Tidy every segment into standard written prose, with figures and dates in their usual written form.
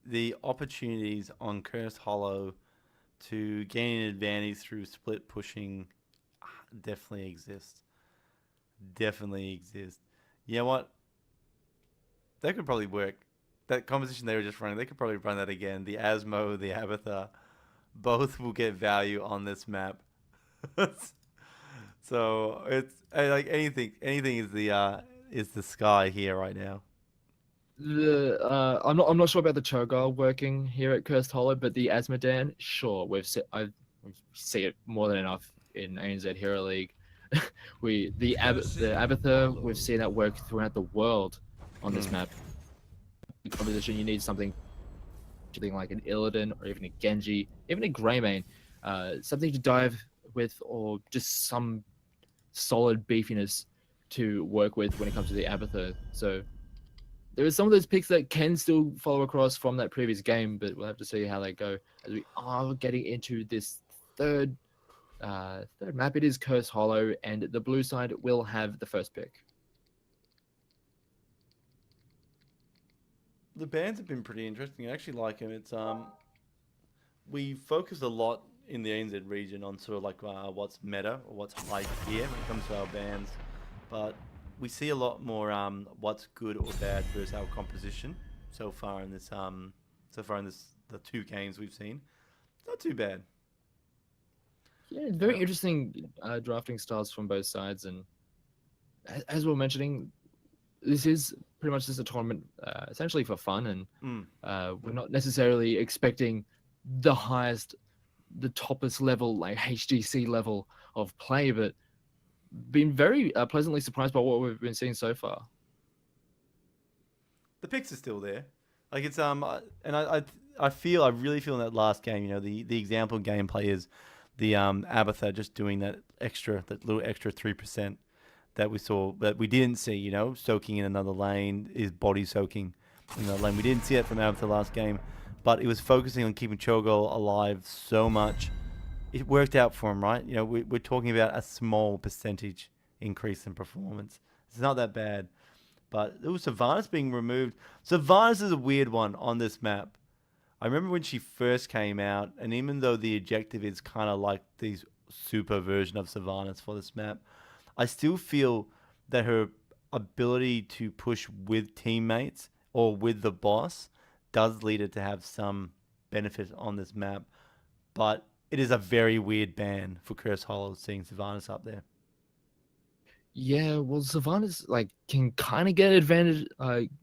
the opportunities on Cursed Hollow to gain an advantage through split pushing definitely exist. Definitely exist. You know what? That could probably work. That composition they were just running, they could probably run that again. The Asmo, the Abathur, both will get value on this map. So it's like anything is the sky here right now. I'm not sure about the Cho'Gath working here at Cursed Hollow, but the Asmodan, sure, we've seen it more than enough in ANZ Hero League. The Abathur, we've seen that work throughout the world on this map. Composition, you need something like an Illidan or even a Genji, even a Greymane, something to dive with, or just some solid beefiness to work with when it comes to the Abathur. So there are some of those picks that can still follow across from that previous game, but we'll have to see how they go as we are getting into this third map. It is Cursed Hollow, and the blue side will have the first pick. The bands have been pretty interesting. I actually like them. It's we focus a lot in the ANZ region on sort of like what's meta or what's hype here when it comes to our bands, but we see a lot more what's good or bad versus our composition so far in this the 2 games we've seen. Not too bad. Yeah, very interesting drafting styles from both sides, and as we were mentioning, this is pretty much just a tournament essentially for fun, and we're not necessarily expecting the highest, the toppest level, like HGC level of play, but been very pleasantly surprised by what we've been seeing so far. The picks are still there. Like it's and I really feel in that last game, you know, the example gameplay is the Abathur just doing that little extra 3% that we saw, that we didn't see, you know, soaking in another lane, is body soaking in the lane. We didn't see it from Abathur last game, but it was focusing on keeping Cho'Gath alive so much. It worked out for him, right? You know, we're talking about a small percentage increase in performance. It's not that bad. But it was Sylvanas being removed. Sylvanas is a weird one on this map. I remember when she first came out, and even though the objective is kind of like the super version of Sylvanas for this map, I still feel that her ability to push with teammates or with the boss does lead her to have some benefit on this map. But it is a very weird ban for Cursed Hollow seeing Sylvanas up there. Yeah, well, Sylvanas can kind of get advantage,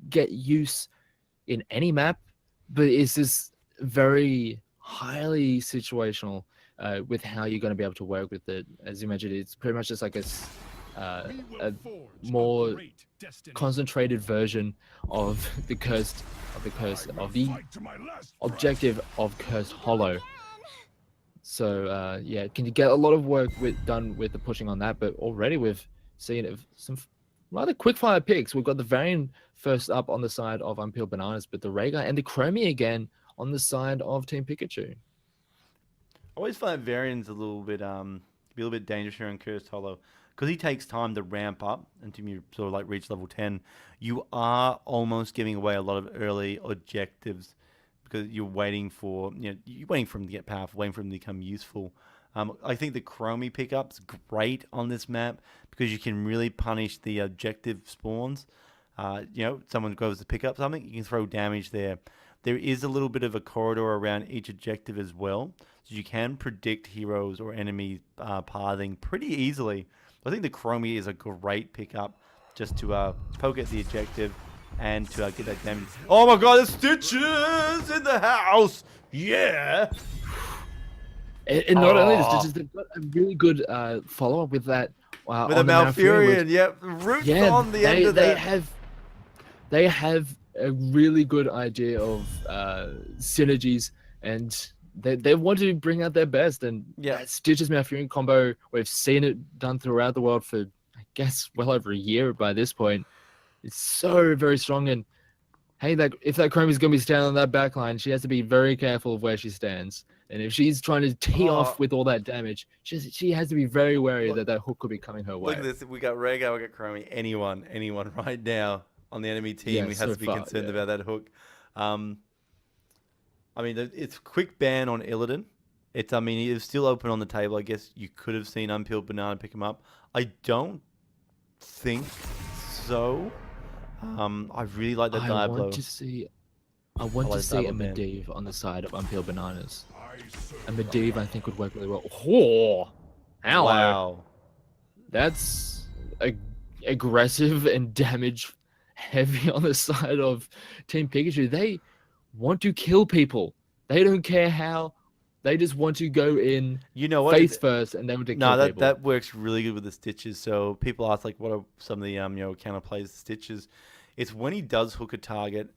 get use in any map, but it's just very highly situational with how you're going to be able to work with it. As you mentioned, it's pretty much just like a more concentrated version of the objective of Cursed Hollow. So yeah, can you get a lot of work done with the pushing on that? But already we've seen some rather quick fire picks. We've got the Varian first up on the side of Unpeeled Bananas, but the Rhaegar and the Chromie again on the side of Team Phijkchu. I always find Varian's a little bit dangerous here in Cursed Hollow because he takes time to ramp up until you sort of like reach level 10. You are almost giving away a lot of early objectives because you're waiting for him to get powerful, waiting for him to become useful. I think the Chromie pickup's great on this map because you can really punish the objective spawns. Someone goes to pick up something, you can throw damage there. There is a little bit of a corridor around each objective as well, so you can predict heroes or enemy pathing pretty easily. I think the Chromie is a great pickup just to poke at the objective and to get that damage. Oh my god, the Stitches in the house! Yeah! And not only the Stitches, they've got a really good follow-up with that. With a Malfurion, yep. Roots on the end of that. They have a really good idea of synergies, and they want to bring out their best. And that Stitches Malfurion combo, we've seen it done throughout the world for, I guess, well over a year by this point. It's so very strong. And hey, if that Chromie's going to be standing on that backline, she has to be very careful of where she stands. And if she's trying to tee off with all that damage, she has to be very wary that hook could be coming her way. Look at this. We got Rhaegar, we got Chromie. Anyone right now on the enemy team, we have to be concerned about that hook. I mean, it's quick ban on Illidan. I mean, he is still open on the table. I guess you could have seen Unpeeled Banana pick him up. I don't think so. I really like that dive blow. I want to see a ban. Medivh on the side of Unpeeled Bananas. A Medivh, I think, would work really well. Oh, hello. Wow. That's aggressive and damage heavy on the side of Team Pikachu. They want to kill people. They don't care how. They just want to go in face first and then to kill people. That works really good with the stitches. So people ask, like, what are some of the counter plays stitches? It's when he does hook a target,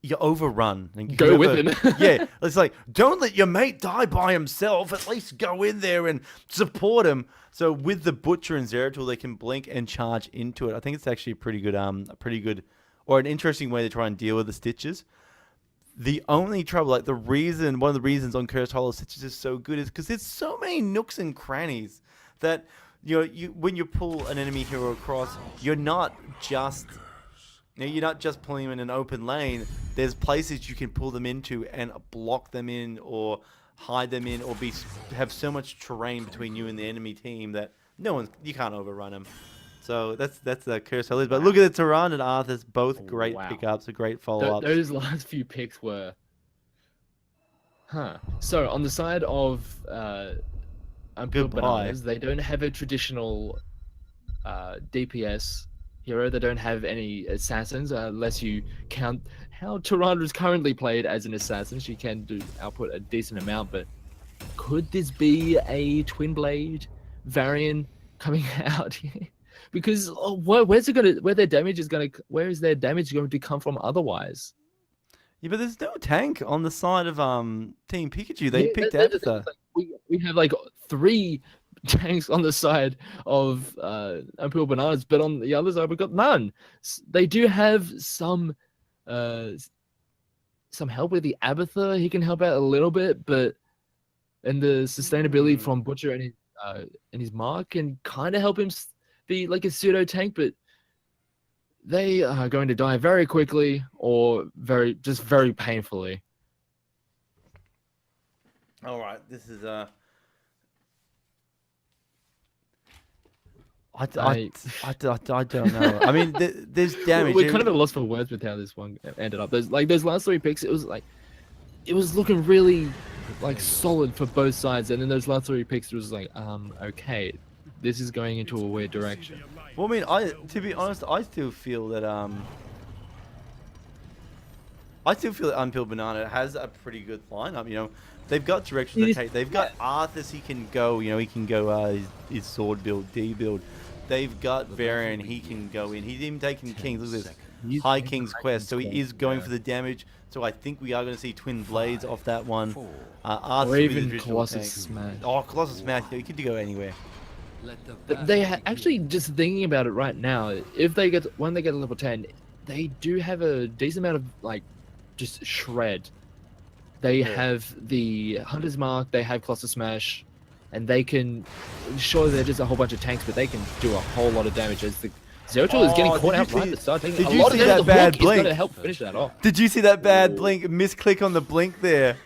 you overrun. And go with him. Yeah, it's like, don't let your mate die by himself. At least go in there and support him. So with the Butcher and Zeratul, they can blink and charge into it. I think it's actually a pretty good, or an interesting way to try and deal with the stitches. The only trouble, one of the reasons on Cursed Hollow Stitches is so good is because there's so many nooks and crannies that when you pull an enemy hero across, you're not just pulling them in an open lane. There's places you can pull them into and block them in or hide them in or have so much terrain between you and the enemy team that you can't overrun them. So that's the Cursed Hollow. But look at the Tyrant and Arthas, both great pickups, a great follow-ups. Those last few picks were... So on the side of Unpeeled Bananas, they don't have a traditional DPS hero. They don't have any assassins, unless you count how Tyrant is currently played as an assassin. She can output a decent amount, but could this be a Twin Blade variant coming out here? Because where is their damage going to come from otherwise? Yeah, but there's no tank on the side of Team Pikachu. They picked Abathur. We have like 3 tanks on the side of Unpeeled Bananas, but on the other side we've got none. They do have some help with the Abathur. He can help out a little bit, and the sustainability from Butcher and his mark can kind of help him be like a pseudo tank, but they are going to die very quickly or very painfully. All right, this is I don't know. I mean, there's damage. We're kind of at a loss for words with how this one ended up. Those last 3 picks, it was looking really like solid for both sides, and then those last 3 picks, it was like, okay, this is going into a weird direction. Well, I mean, to be honest, I still feel that Unpeeled Banana has a pretty good lineup. They've got directions to take. They've got Arthas. He can go. He can go his sword build, D build. They've got Varian. He can go in. He's even taking Kings. Look at this, High King's Quest. So he is going for the damage. So I think we are going to see Twin Blades off that one. Arthas Or even Colossus Smash. Oh, Colossus Smash. He could go anywhere. They actually, just thinking about it right now, when they get to level 10, they do have a decent amount of just shred. They have the Hunter's Mark, they have Colossus Smash, and they can, sure they're just a whole bunch of tanks, but they can do a whole lot of damage as the Zeratul is getting caught out right at the start. Did you see that bad blink? Is going to help finish that off. Did you see that bad blink? Misclick on the blink there.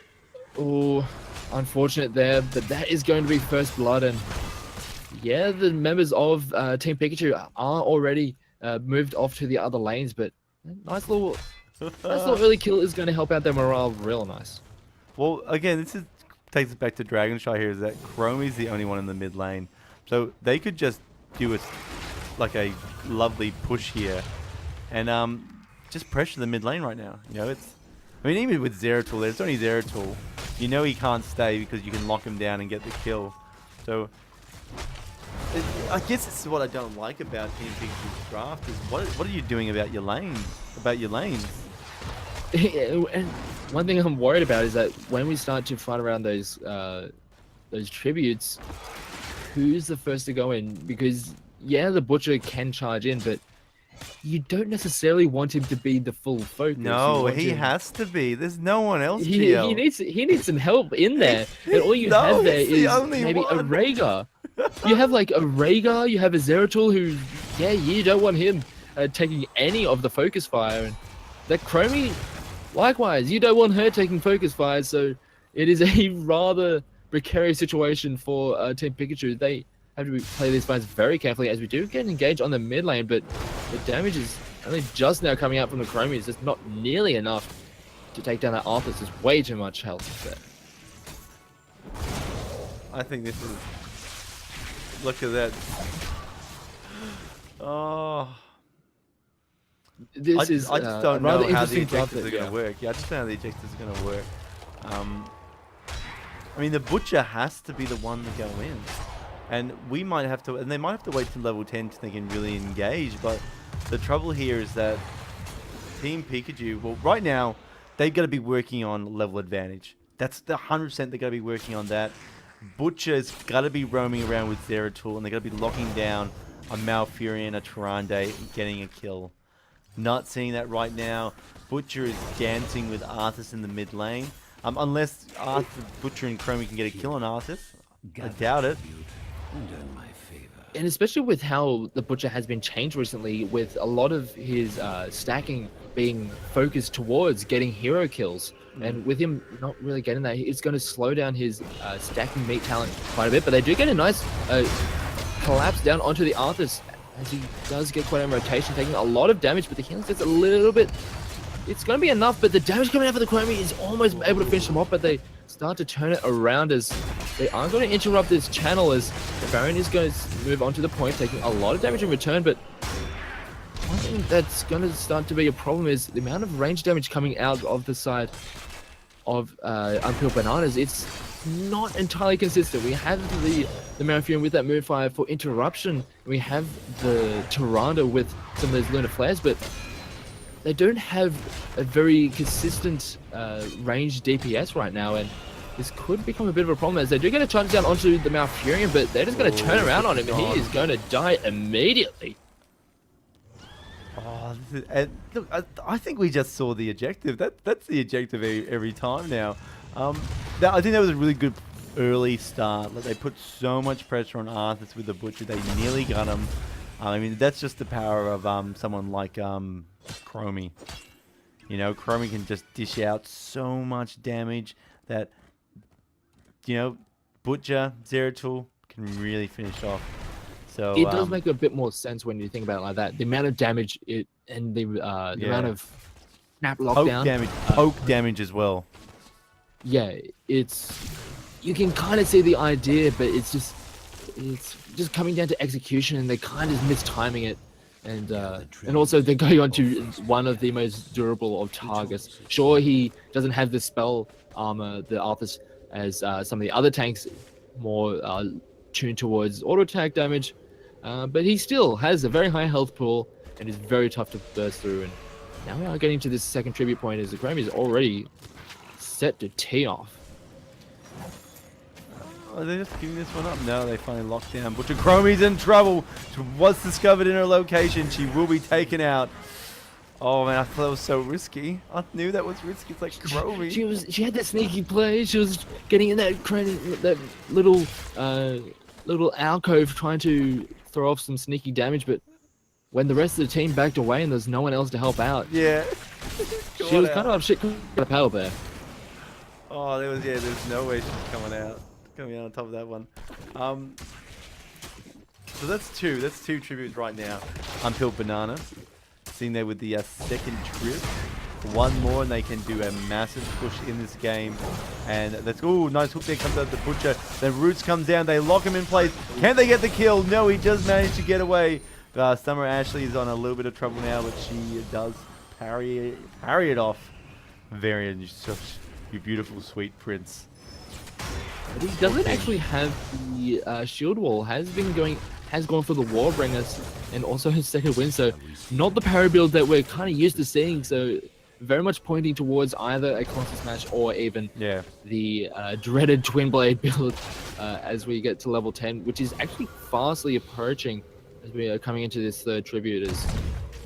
Oh, unfortunate there, but that is going to be first blood, and yeah, the members of Team Pikachu are already moved off to the other lanes, but nice little early kill is going to help out their morale real nice. Well, again, takes us back to Dragonshy here, is that Chromie's the only one in the mid lane. So they could just do a lovely push here and just pressure the mid lane right now. Even with Zeratul, there's only Zeratul. He can't stay because you can lock him down and get the kill. So I guess this is what I don't like about Team Pikachu's draft is what are you doing about your lanes? And one thing I'm worried about is that when we start to fight around those tributes, who's the first to go in? Because yeah, the Butcher can charge in, but you don't necessarily want him to be the full focus. No, he has to be. There's no one else. He needs some help in there, and all you have there is maybe a Rhaegar. You have a Rhaegar, you have a Zeratul who, yeah, you don't want him taking any of the focus fire, and that Chromie Likewise, you don't want her taking focus fires, so it is a rather precarious situation for Team Pikachu. They have to play these fights very carefully as we do get engaged on the mid lane, but the damage is only just now coming out from the Chromies. It's not nearly enough to take down that Arthas. There's way too much health there. I think this is... Look at that. Oh... This I is just don't know rather how the interesting draft ejectors are going to work. Yeah, I just don't know how the ejectors are going to work. I mean, the Butcher has to be the one to go in. And we might have to... And they might have to wait till level 10 till they can really engage. But the trouble here is that Team Pikachu... Well, right now, they've got to be working on level advantage. That's the 100% they've got to be working on that. Butcher's got to be roaming around with Zeratul. And they've got to be locking down a Malfurion, a Tyrande, and getting a kill. Not seeing that right now. Butcher is dancing with Arthas in the mid lane. Unless Butcher and Chromie can get a kill on Arthas. I doubt it. And especially with how the Butcher has been changed recently, with a lot of his stacking being focused towards getting hero kills. And with him not really getting that, it's going to slow down his stacking meat talent quite a bit. But they do get a nice collapse down onto the Arthas, as he does get quite a rotation, taking a lot of damage, but the healing gets a little bit... It's going to be enough, but the damage coming out for the Chromie is almost able to finish them off, but they start to turn it around as they are going to interrupt this channel as the Baron is going to move on to the point, taking a lot of damage in return, but one thing that's going to start to be a problem is the amount of range damage coming out of the side of Unpeeled Bananas. It's not entirely consistent. We have the Malfurion with that Moonfire for interruption. We have the Tyrande with some of those Lunar Flares, but they don't have a very consistent range DPS right now, and this could become a bit of a problem as they do get a charge down onto the Malfurion, but they're just going to turn around on him, and he is going to die immediately. Oh, look, I think we just saw the objective. That's the objective every time now. I think that was a really good early start. Like, they put so much pressure on Arthas with the Butcher. They nearly got him. I mean, that's just the power of someone like Chromie. You know, Chromie can just dish out so much damage that, you know, Butcher, Zeratul can really finish off. So it does make a bit more sense when you think about it like that. The amount of damage and the amount of snap lockdown. Poke damage as well. Yeah, you can kind of see the idea, but it's just coming down to execution, and they kind of mistiming it, and also they're going on to one of the most durable of targets. Sure, he doesn't have the spell armor, the Arthas, as some of the other tanks, more tuned towards auto attack damage, but he still has a very high health pool and is very tough to burst through. And now we are getting to this second tribute point as the Chromie is already set to tee off. Are they just giving this one up? No, they finally locked down. Butcher Chromie's in trouble. She was discovered in her location. She will be taken out. Oh man, I thought that was so risky. I knew that was risky. It's like Chromie. She had that sneaky play. She was getting in that little alcove trying to throw off some sneaky damage, but when the rest of the team backed away and there's no one else to help out, yeah, she was kind of up shit the paddle there. Oh, there's no way she's coming out on top of that one. So that's two tributes right now. Unpeeled Banana, sitting there with the second trip. One more and they can do a massive push in this game. And that's, ooh, nice hook there, comes out the Butcher. Then Roots comes down, they lock him in place. Can they get the kill? No, he does manage to get away. Summer Ashley is on a little bit of trouble now, but she does parry it off. Very you beautiful sweet prince. But he doesn't actually have the shield wall. Has gone for the Warbringers and also his second win. So not the parry build that we're kind of used to seeing. So very much pointing towards either a constant smash or even the dreaded twin blade build as we get to level 10, which is actually fastly approaching as we are coming into this third tribute. As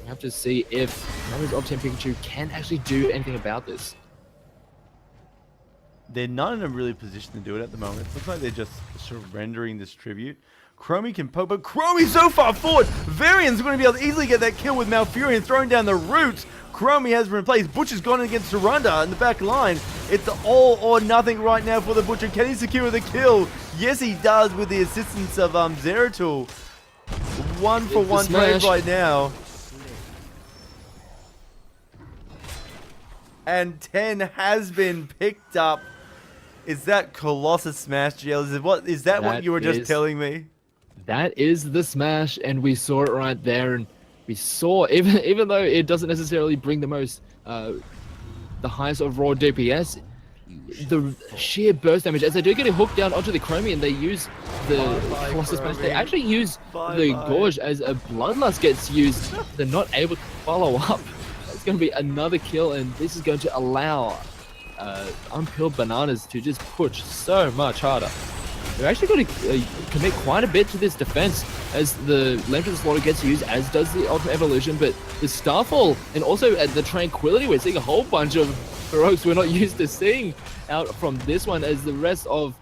we have to see if members of Team Pikachu can actually do anything about this. They're not in a really position to do it at the moment. It looks like they're just surrendering this tribute. Chromie can poke, but Chromie's so far forward. Varian's going to be able to easily get that kill with Malfurion throwing down the Roots. Chromie has been replaced. Butcher's gone against Surrender in the back line. It's all or nothing right now for the Butcher. Can he secure the kill? Yes, he does with the assistance of Zeratul. 1-for-1 trade right now. And 10 has been picked up. Is that Colossus Smash, GL? Is that what you were just telling me? That is the smash, and we saw it right there, and we saw, even though it doesn't necessarily bring the most, the highest overall DPS, the sheer burst damage, as they do get it hooked down onto the Chromie, and they use the Colossus Smash, they actually use the Gorge as a Bloodlust gets used. They're not able to follow up. It's going to be another kill, and this is going to allow Unpeeled Bananas to just push so much harder. They're actually going to commit quite a bit to this defense as the Lamp to the Slaughter gets used, as does the Ultimate Evolution, but the Starfall and also at the Tranquility, we're seeing a whole bunch of heroics we're not used to seeing out from this one, as the rest of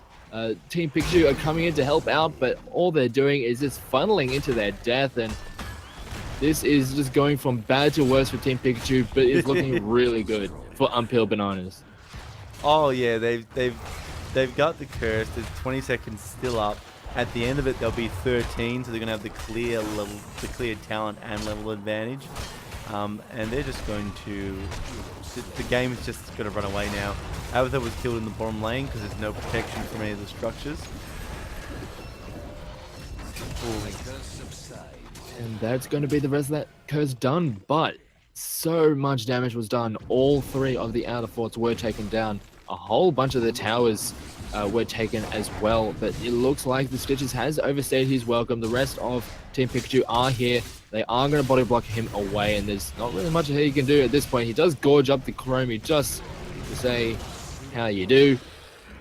Team Phijkchu are coming in to help out, but all they're doing is just funneling into their death, and this is just going from bad to worse for Team Phijkchu, but it's looking really good for Unpeeled Bananas. Oh yeah, they've got the curse. There's 20 seconds still up. At the end of it, there'll be 13, so they're gonna have the clear talent and level advantage. And they're just going to. The game is just gonna run away now. Avatar was killed in the bottom lane because there's no protection from any of the structures. And that's going to be the rest of that curse done, but so much damage was done. All 3 of the outer forts were taken down. A whole bunch of the towers were taken as well, but it looks like the Stitches has overstayed his welcome. The rest of Team Phijkchu are here. They are going to body block him away, and there's not really much he can do at this point. He does gorge up the Chromie just to say how you do.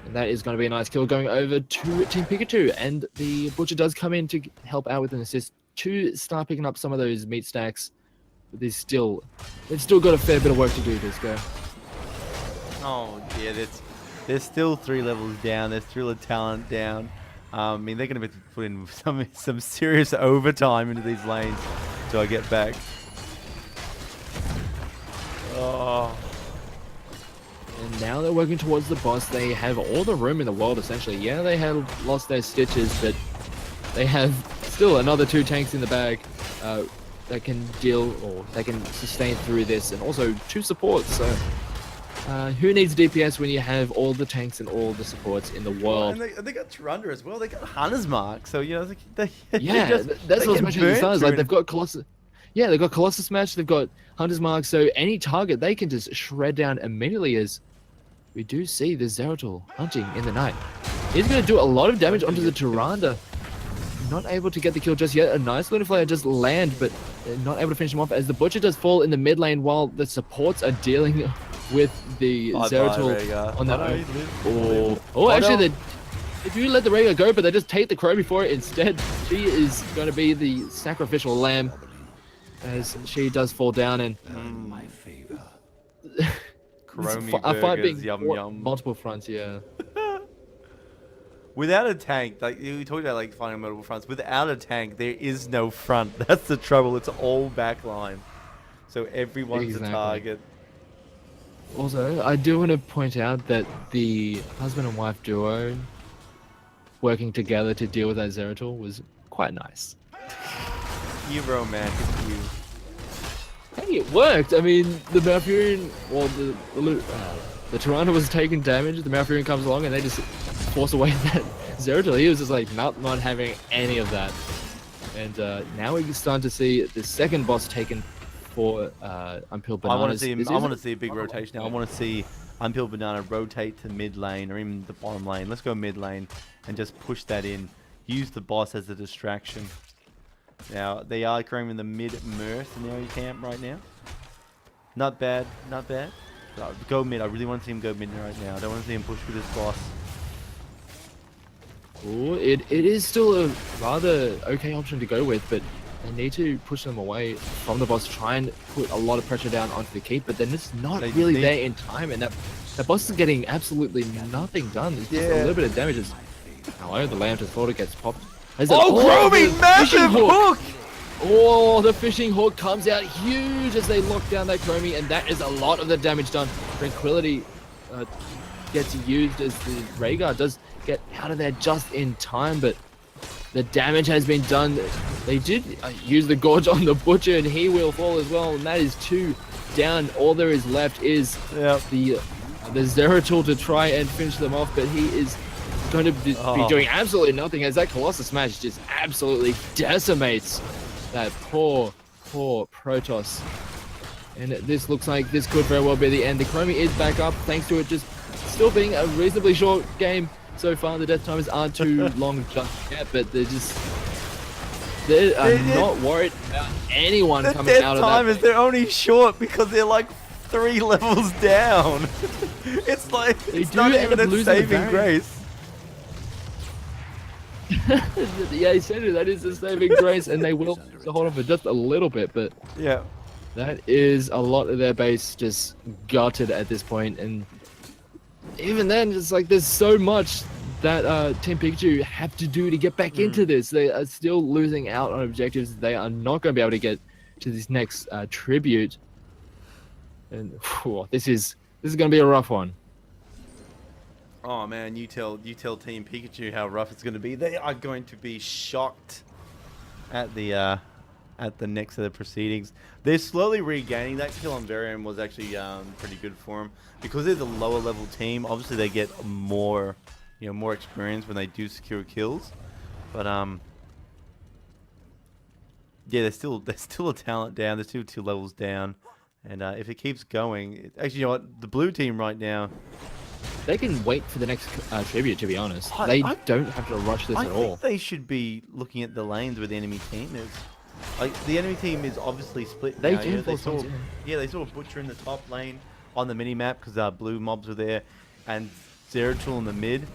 And that is going to be a nice kill going over to Team Phijkchu, and the Butcher does come in to help out with an assist to start picking up some of those meat stacks. But they've still got a fair bit of work to do, Disco. Oh yeah, there's still 3 levels down. There's still a talent down. I mean, they're going to be putting some serious overtime into these lanes till I get back. Oh. And now they're working towards the boss. They have all the room in the world, essentially. Yeah, they have lost their Stitches, but they have still another 2 tanks in the bag that can deal, or they can sustain through this, and also 2 supports. So who needs DPS when you have all the tanks and all the supports in the world? And they got Turunda as well. They got Hunter's Mark. So, you know, that's what I was mentioning at the start. Like, they've got Colossus. Yeah, they've got Colossus Smash. They've got Hunter's Mark. So any target they can just shred down immediately, as we do see the Zeratul hunting in the night. He's going to do a lot of damage onto the Turanda. Not able to get the kill just yet. A nice Lunar Flare just land, but not able to finish him off, as the Butcher does fall in the mid lane while the supports are dealing with the Zeratul on their own. Actually, if you let the Rhaegar go, but they just take the Chromie for it instead, she is going to be the sacrificial lamb, as she does fall down, and my favor. a fight being yum yum. Multiple fronts, yeah. Without a tank, like you talked about, like finding multiple fronts. Without a tank, there is no front. That's the trouble. It's all backline, so everyone's a target. Also, I do want to point out that the husband and wife duo working together to deal with that Zeratul was quite nice. You romantic, you. Hey, it worked. I mean, the Malfurion, well, the Turanda was taking damage. The Malfurion comes along and they just force away that Zeratul. He was just like not having any of that. And now we're starting to see the second boss taken for Unpeeled Banana. I want to see a big rotation now. I want to see Unpeeled Banana rotate to mid lane or even the bottom lane. Let's go mid lane and just push that in. Use the boss as a distraction. Now they are currently in the mid mercenary camp right now. Not bad, not bad. Go mid. I really want to see him go mid right now. I don't want to see him push with this boss. Ooh, it is still a rather okay option to go with, but they need to push them away from the boss, try and put a lot of pressure down onto the keep, but then it's not really there in time, and that boss is getting absolutely nothing done. It's just a little bit of damage. However, the Lamb to Slaughter gets popped. Chromie, massive hook! Oh, the fishing hook comes out huge as they lock down that Chromie, and that is a lot of the damage done. Tranquility gets used as the Rhaegar does get out of there just in time, but the damage has been done. They did use the Gorge on the Butcher, and he will fall as well, and that is 2 down. All there is left is the Zeratul to try and finish them off, but he is going to be doing absolutely nothing as that Colossus Smash just absolutely decimates that poor Protoss. And this looks like this could very well be the end. The Chromie is back up thanks to it just still being a reasonably short game so far. The death timers aren't too long just yet, but they're not worried about anyone coming out of that. The death timers, they're only short because they're like 3 levels down. It's like, it's not even a saving grace. Yeah, essentially that is the saving grace, and they will hold on for just a little bit, but yeah, that is a lot of their base just gutted at this point. And even then, it's like there's so much that Team Phijkchu have to do to get back into this. They are still losing out on objectives. They are not going to be able to get to this next tribute, and this is going to be a rough one. Oh man, you tell Team Phijkchu how rough it's going to be. They are going to be shocked at the next of the proceedings. They're slowly regaining. That kill on Varian was actually pretty good for them because they're the lower level team. Obviously, they get more experience when they do secure kills. But yeah, they're still a talent down. They're still 2 levels down, and if it keeps going, actually, you know what? The blue team right now, they can wait for the next tribute, to be honest. They don't have to rush this at all. I think they should be looking at the lanes where the enemy team is. Like, the enemy team is obviously split now. They saw Butcher in the top lane on the mini-map because blue mobs were there, and Zeratul in the mid.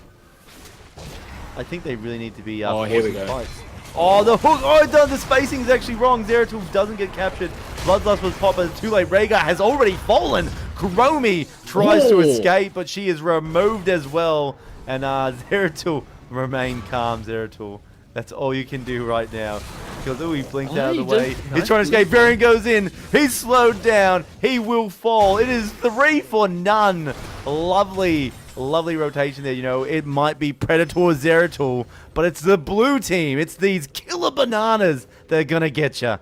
I think they really need to be here we go. Fights. Oh, the hook! Oh, the spacing is actually wrong. Zeratul doesn't get captured. Bloodlust was popped, but it's too late. Rhaegar has already fallen. Chromie tries to escape, but she is removed as well. And Zeratul, remain calm, Zeratul. That's all you can do right now. Because he blinked out of the way. He's trying to escape. Varian goes in. He's slowed down. He will fall. It is 3 for none. Lovely rotation there. You know, it might be Predator Zeratul, but it's the blue team. It's these killer bananas that are going to get you.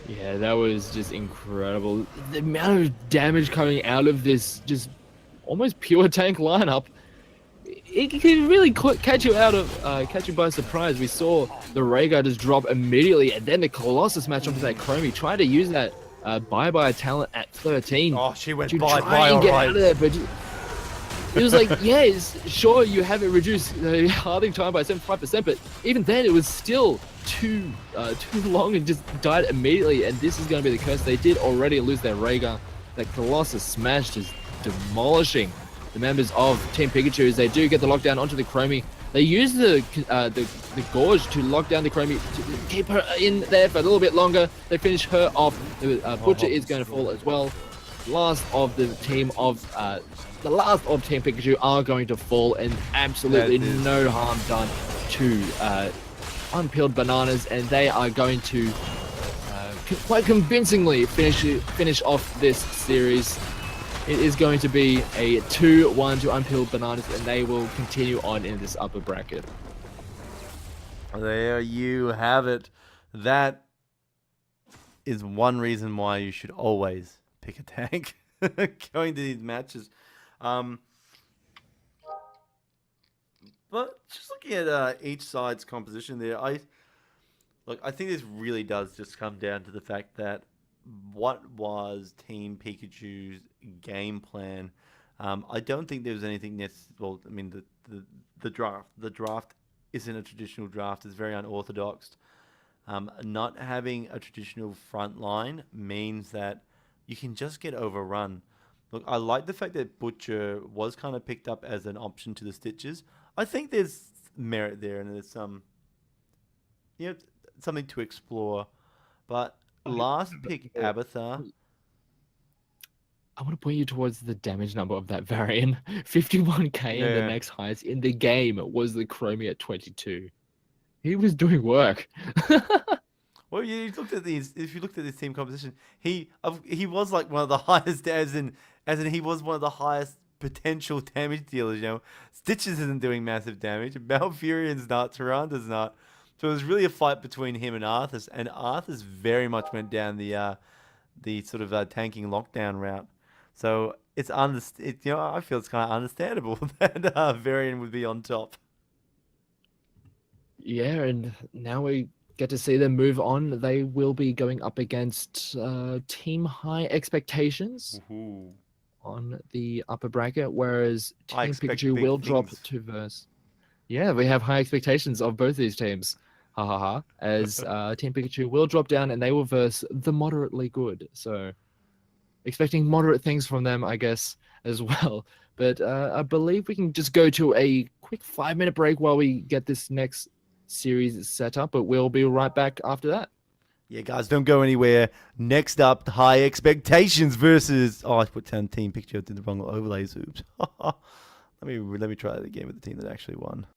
Yeah, that was just incredible. The amount of damage coming out of this just almost pure tank lineup, it can really catch you by surprise. We saw the Rhaegar just drop immediately, and then the Colossus match onto that Chromie, trying to use that bye-bye talent at 13. Oh, she went to bye-bye, try and get out of there, but it was like, yes, sure, you have it reduced the halving time by 75%, but even then, it was still too long and just died immediately. And this is going to be the curse. They did already lose their Rhaegar. That Colossus smash is demolishing the members of Team Phijkchu as they do get the lockdown onto the Chromie. They use the Gorge to lock down the Chromie to keep her in there for a little bit longer. They finish her off. The Butcher is going to fall as well. The last of Team Phijkchu are going to fall, and absolutely no harm done to Unpeeled Bananas, and they are going to quite convincingly finish off this series. It is going to be a 2-1 to Unpeeled Bananas, and they will continue on in this upper bracket. There you have it. That is one reason why you should always pick a tank going to these matches. But just looking at each side's composition there, I think this really does just come down to the fact that what was Team Phijkchu's game plan? I don't think there was anything well, I mean, the draft isn't a traditional draft. It's very unorthodox. Not having a traditional front line means that you can just get overrun. Look, I like the fact that Butcher was kind of picked up as an option to the Stitches. I think there's merit there, and there's something to explore. But last pick, Abathar. I want to point you towards the damage number of that Varian. 51k, and the next highest in the game was the Chromie at 22. He was doing work. Well, you looked at these. If you looked at this team composition, he was like one of the highest, as in he was one of the highest potential damage dealers. Stitches isn't doing massive damage. Malfurion's not. Tyranda's not. So it was really a fight between him and Arthas, and Arthas very much went down the sort of tanking lockdown route. So I feel it's kind of understandable that Varian would be on top. Yeah, and now we get to see them move on. They will be going up against Team High Expectations Ooh. on the upper bracket, whereas I Team expect Pikachu big will drop things. to verse. Yeah, we have high expectations of both these teams. Ha ha ha. As Team Pikachu will drop down and they will verse the moderately good. So expecting moderate things from them, I guess, as well. But I believe we can just go to a quick 5-minute break while we get this next series set up, but we'll be right back after that. Yeah, guys, don't go anywhere. Next up, High Expectations versus. Oh, I put down Team Picture. Did the wrong overlays. Oops. let me try it again with the team that actually won.